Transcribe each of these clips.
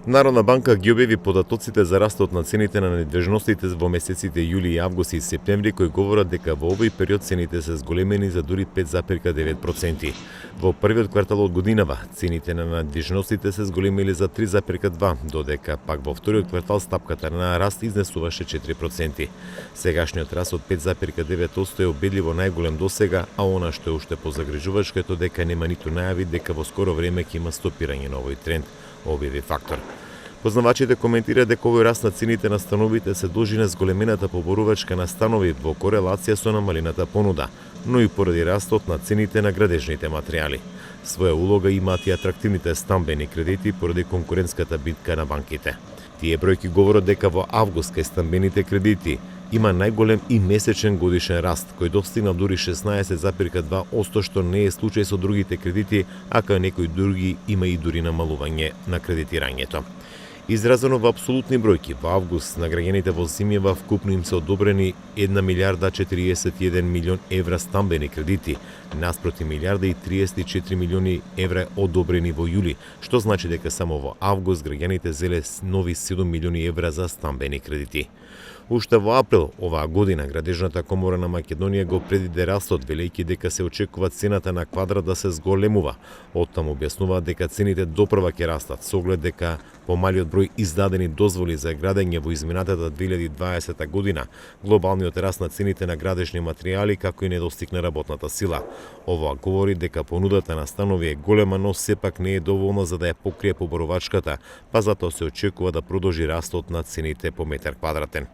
Народна банка ги објави податоците за растот на цените на недвижностите во месеците јули, август и септември, кои говорат дека во овој период цените се зголемени за дури 5,9%. Во првиот квартал од годинава цените на недвижностите се зголемили за 3,2%, додека пак во вториот квартал стапката на раст изнесуваше 4%. Сегашниот раст од 5,9% е убедливо најголем досега, а она што е уште позагрижувачко е дека нема ниту најави дека во скоро време ќе има стопирање на овој тренд, објави Фактор. Познавачите коментираат дека овој раст на цените на становите се дължи на зголемената поборувачка на станови во корелација со намалената понуда, но и поради растот на цените на градежните материјали. Своја улога имаат и атрактивните стамбени кредити поради конкурентската битка на банките. Тие бројки говорат дека во август кај стамбените кредити има најголем и месечен годишен раст, кој достигна дури 16,2%, што не е случај со другите кредити, а кај некои други има и дури намалување на кредитирањето. Изразено во апсолутни бројки, во август на граѓаните во Зимјева вкупно им се одобрени 1 милиарда 41 милион евра стамбени кредити, наспроти милиарда и 34 милиони евра одобрени во јули, што значи дека само во август граѓаните зеле нови 7 милиони евра за стамбени кредити. Уште во април оваа година Градежната комора на Македонија го предвиде растот, велејќи дека се очекува цената на квадрат да се зголемува. Оттаму објаснуваат дека цените допрва ќе растат, со оглед дека помалиот број издадени дозволи за градење во изминатата 2020 година, глобалниот раст на цените на градежни материјали, како и недостиг на работната сила. Ова говори дека понудата на станови е голема, но сепак не е доволна за да ја покрие поборувачката, па затоа се очекува да продолжи растот на цените по метар квадратен.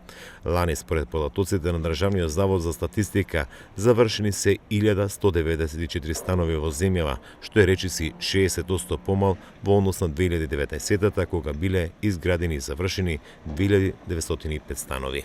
Лани, според податоците на Државниот завод за статистика, завршени се 1194 станови во земјава, што е речиси 60% помал во однос на 2019-та, кога биле изградени и завршени 2905 станови.